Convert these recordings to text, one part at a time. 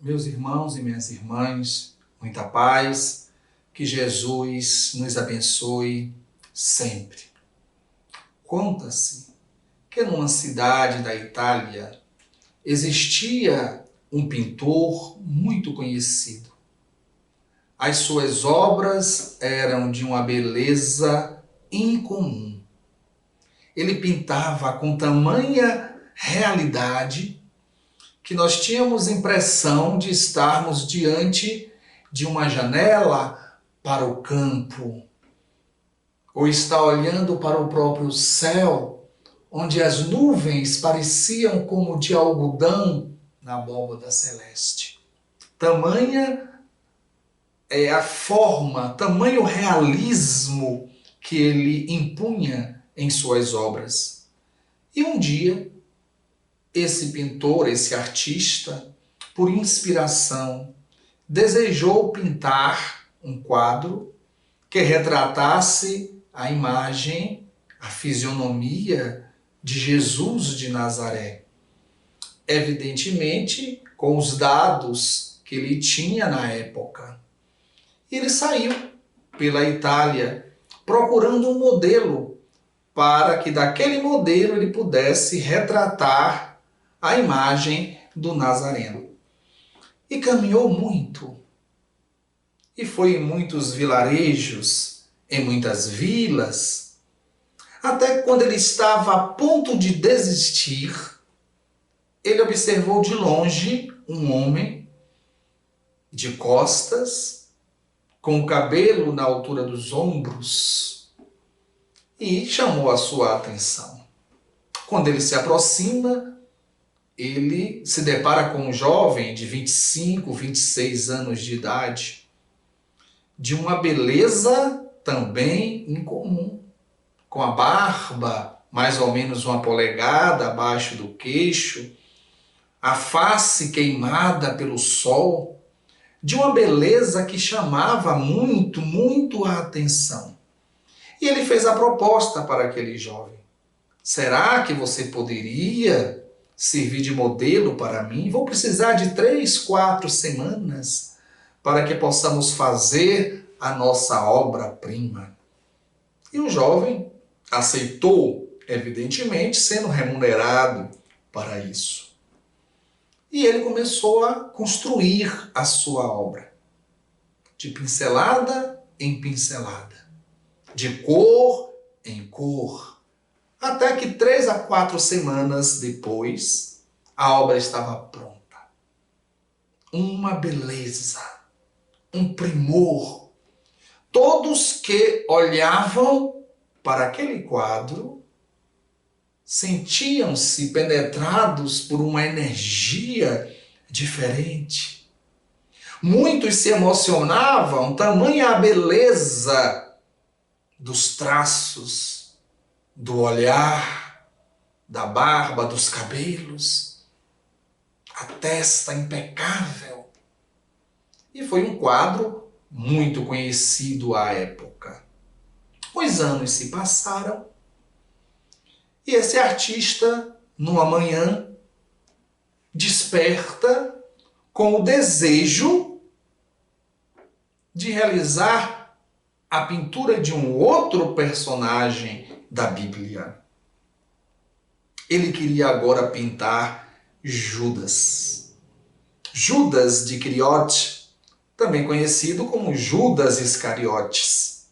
Meus irmãos e minhas irmãs, muita paz, que Jesus nos abençoe sempre. Conta-se que numa cidade da Itália existia um pintor muito conhecido. As suas obras eram de uma beleza incomum. Ele pintava com tamanha realidade que nós tínhamos impressão de estarmos diante de uma janela para o campo, ou estar olhando para o próprio céu, onde as nuvens pareciam como de algodão na abóbada celeste. Tamanha é a forma, tamanho realismo que ele impunha em suas obras. E um dia, esse pintor, esse artista, por inspiração, desejou pintar um quadro que retratasse a imagem, a fisionomia de Jesus de Nazaré. Evidentemente, com os dados que ele tinha na época. Ele saiu pela Itália procurando um modelo para que daquele modelo ele pudesse retratar a imagem do Nazareno. E caminhou muito. E foi em muitos vilarejos, em muitas vilas, até que quando ele estava a ponto de desistir, ele observou de longe um homem de costas, com o cabelo na altura dos ombros, e chamou a sua atenção. Quando ele se aproxima, ele se depara com um jovem de 25, 26 anos de idade, de uma beleza também incomum, com a barba mais ou menos uma polegada abaixo do queixo, a face queimada pelo sol, de uma beleza que chamava muito, muito a atenção. E ele fez a proposta para aquele jovem. Será que você poderia servir de modelo para mim? Vou precisar de 3, 4 semanas para que possamos fazer a nossa obra-prima. E o jovem aceitou, evidentemente, sendo remunerado para isso. E ele começou a construir a sua obra, de pincelada em pincelada, de cor em cor, até que 3 a 4 semanas depois, a obra estava pronta. Uma beleza, um primor. Todos que olhavam para aquele quadro sentiam-se penetrados por uma energia diferente. Muitos se emocionavam, tamanha a beleza dos traços, do olhar, da barba, dos cabelos, a testa impecável. E foi um quadro muito conhecido à época. Os anos se passaram e esse artista, numa manhã, desperta com o desejo de realizar a pintura de um outro personagem da Bíblia. Ele queria agora pintar Judas. Judas de Criote, também conhecido como Judas Iscariotes.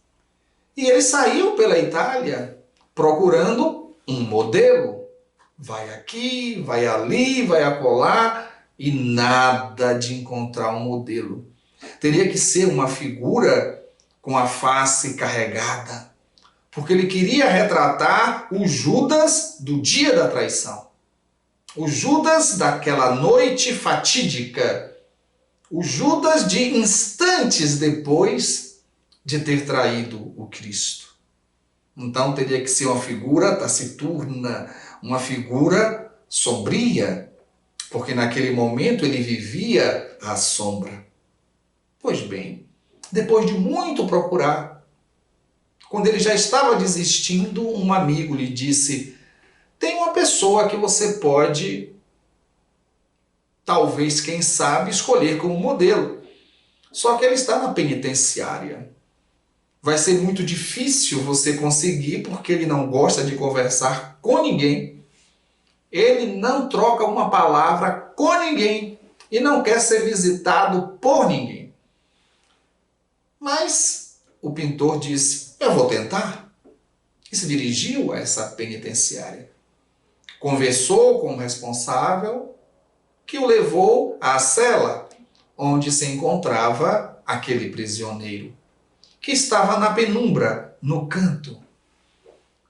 E ele saiu pela Itália procurando um modelo. Vai aqui, vai ali, vai acolá e nada de encontrar um modelo. Teria que ser uma figura com a face carregada, porque ele queria retratar o Judas do dia da traição, o Judas daquela noite fatídica, o Judas de instantes depois de ter traído o Cristo. Então teria que ser uma figura taciturna, uma figura sombria, porque naquele momento ele vivia à sombra. Pois bem, depois de muito procurar, quando ele já estava desistindo, um amigo lhe disse: tem uma pessoa que você pode talvez, quem sabe, escolher como modelo. Só que ele está na penitenciária. Vai ser muito difícil você conseguir, porque ele não gosta de conversar com ninguém. Ele não troca uma palavra com ninguém e não quer ser visitado por ninguém. Mas o pintor disse: eu vou tentar. E se dirigiu a essa penitenciária. Conversou com o responsável, que o levou à cela onde se encontrava aquele prisioneiro, que estava na penumbra, no canto.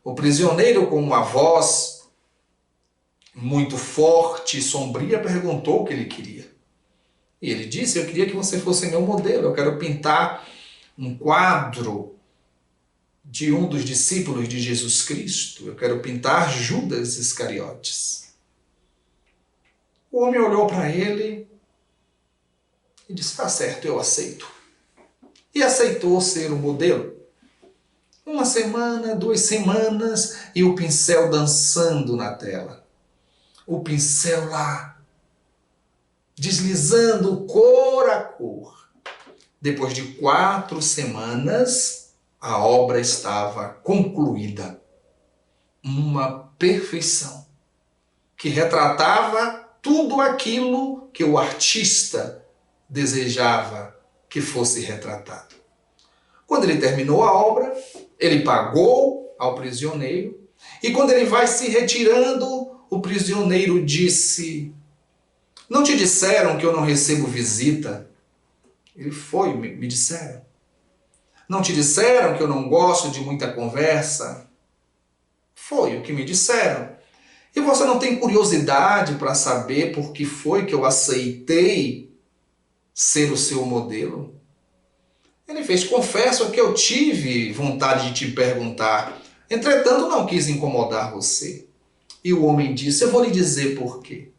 O prisioneiro, com uma voz muito forte e sombria, perguntou o que ele queria. E ele disse: eu queria que você fosse meu modelo, eu quero pintar um quadro de um dos discípulos de Jesus Cristo, eu quero pintar Judas Iscariotes. O homem olhou para ele e disse: tá certo, eu aceito. E aceitou ser o modelo. Uma semana, 2 semanas, e o pincel dançando na tela. O pincel lá, deslizando cor a cor. Depois de 4 semanas, a obra estava concluída. Uma perfeição que retratava tudo aquilo que o artista desejava que fosse retratado. Quando ele terminou a obra, ele pagou ao prisioneiro, e quando ele vai se retirando, o prisioneiro disse: não te disseram que eu não recebo visita? Ele foi, me disseram. Não te disseram que eu não gosto de muita conversa? Foi o que me disseram. E você não tem curiosidade para saber por que foi que eu aceitei ser o seu modelo? Ele fez: confesso que eu tive vontade de te perguntar, entretanto não quis incomodar você. E o homem disse: eu vou lhe dizer por quê.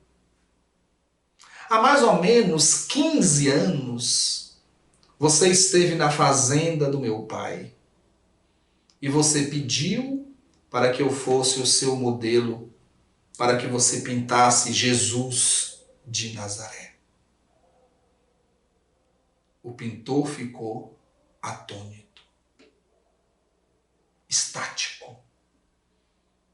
Há mais ou menos 15 anos, você esteve na fazenda do meu pai e você pediu para que eu fosse o seu modelo, para que você pintasse Jesus de Nazaré. O pintor ficou atônito, estático,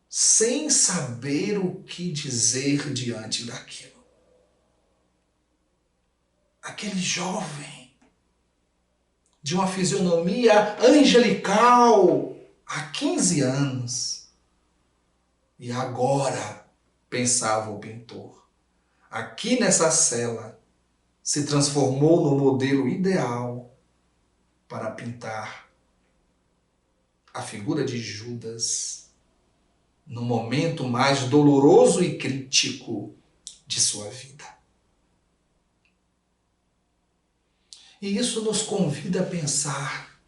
sem saber o que dizer diante daquilo. Aquele jovem, de uma fisionomia angelical, há 15 anos. E agora, pensava o pintor, aqui nessa cela, se transformou no modelo ideal para pintar a figura de Judas no momento mais doloroso e crítico de sua vida. E isso nos convida a pensar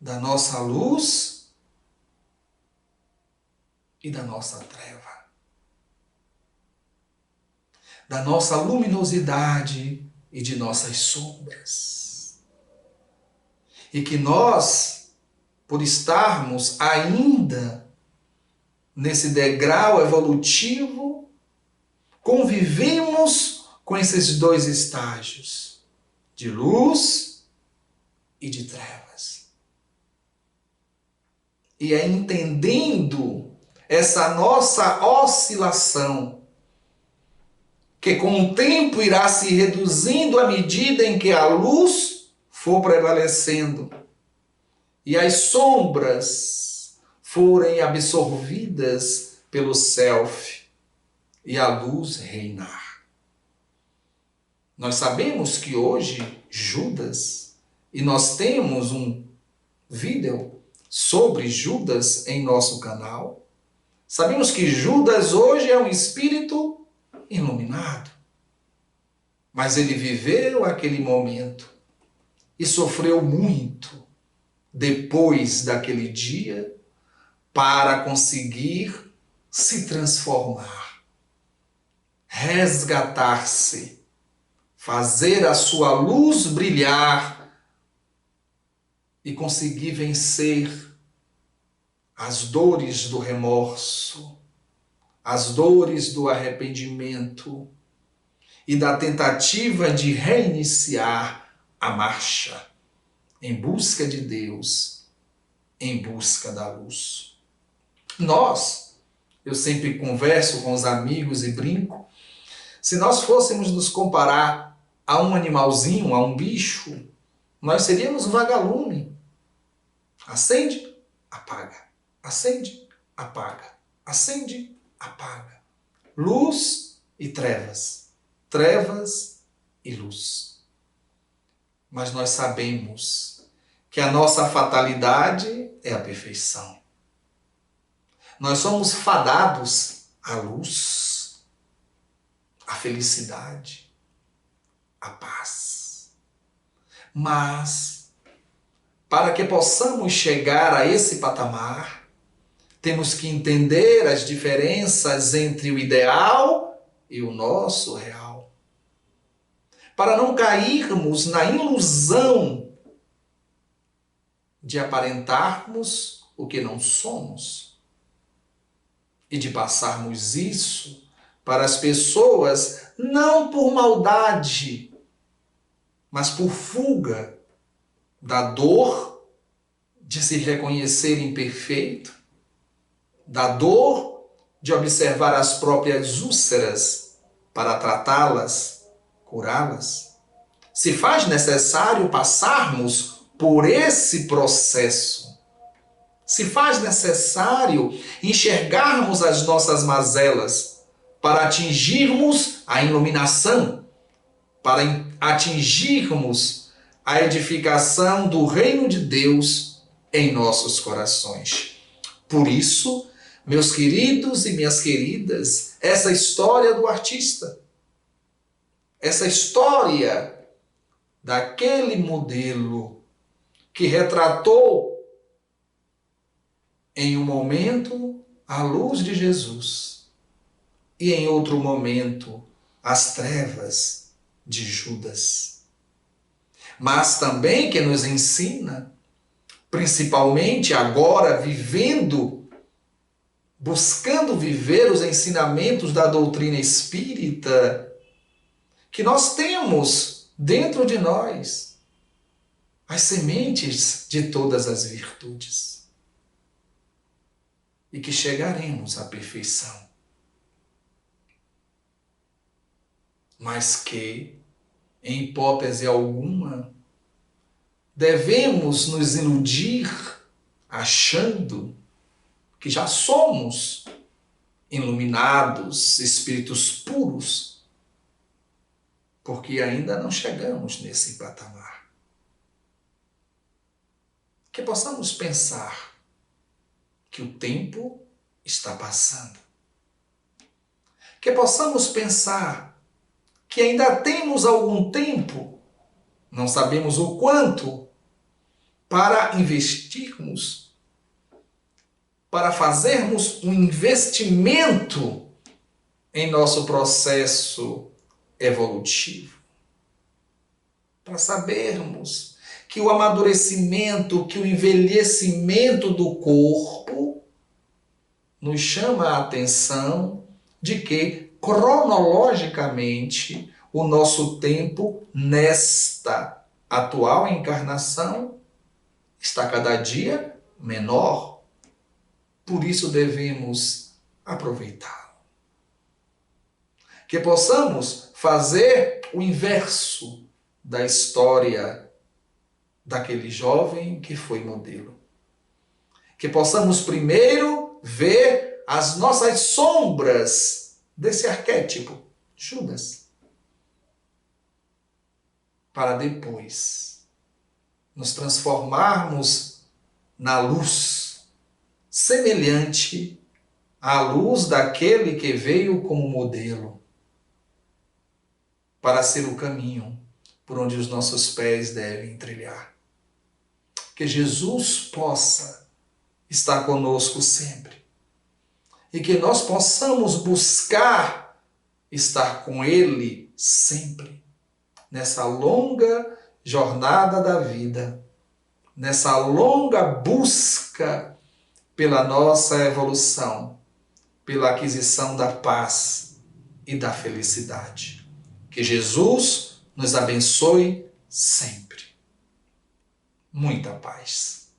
da nossa luz e da nossa treva, da nossa luminosidade e de nossas sombras. E que nós, por estarmos ainda nesse degrau evolutivo, convivemos com esses 2 estágios, de luz e de trevas. E é entendendo essa nossa oscilação, que com o tempo irá se reduzindo à medida em que a luz for prevalecendo e as sombras forem absorvidas pelo self e a luz reinar. Nós sabemos que hoje Judas, e nós temos um vídeo sobre Judas em nosso canal, sabemos que Judas hoje é um espírito iluminado, mas ele viveu aquele momento e sofreu muito depois daquele dia para conseguir se transformar, resgatar-se, fazer a sua luz brilhar e conseguir vencer as dores do remorso, as dores do arrependimento, e da tentativa de reiniciar a marcha em busca de Deus, em busca da luz. Eu sempre converso com os amigos e brinco, se nós fôssemos nos comparar a um animalzinho, a um bicho, nós seríamos um vagalume. Acende, apaga. Acende, apaga. Acende, apaga. Luz e trevas. Trevas e luz. Mas nós sabemos que a nossa fatalidade é a perfeição. Nós somos fadados à luz, à felicidade, à paz. Mas, para que possamos chegar a esse patamar, temos que entender as diferenças entre o ideal e o nosso real. Para não cairmos na ilusão de aparentarmos o que não somos e de passarmos isso para as pessoas não por maldade, mas por fuga da dor de se reconhecer imperfeito, da dor de observar as próprias úlceras para tratá-las, curá-las. Se faz necessário passarmos por esse processo. Se faz necessário enxergarmos as nossas mazelas para atingirmos a iluminação, para atingirmos a edificação do reino de Deus em nossos corações. Por isso, meus queridos e minhas queridas, essa história do artista, essa história daquele modelo que retratou em um momento a luz de Jesus e em outro momento as trevas de Judas. Mas também que nos ensina, principalmente agora buscando viver os ensinamentos da doutrina espírita, que nós temos dentro de nós as sementes de todas as virtudes e que chegaremos à perfeição. Mas que, em hipótese alguma, devemos nos iludir achando que já somos iluminados, espíritos puros, porque ainda não chegamos nesse patamar. Que possamos pensar que o tempo está passando. Que possamos pensar que ainda temos algum tempo, não sabemos o quanto, para investirmos, para fazermos um investimento em nosso processo evolutivo. Para sabermos que o amadurecimento, que o envelhecimento do corpo nos chama a atenção de que, cronologicamente, o nosso tempo nesta atual encarnação está cada dia menor. Por isso devemos aproveitá-lo. Que possamos fazer o inverso da história daquele jovem que foi modelo. Que possamos primeiro ver as nossas sombras desse arquétipo, Judas, para depois nos transformarmos na luz semelhante à luz daquele que veio como modelo, para ser o caminho por onde os nossos pés devem trilhar. Que Jesus possa estar conosco sempre e que nós possamos buscar estar com Ele sempre, nessa longa jornada da vida, nessa longa busca pela nossa evolução, pela aquisição da paz e da felicidade. Que Jesus nos abençoe sempre. Muita paz.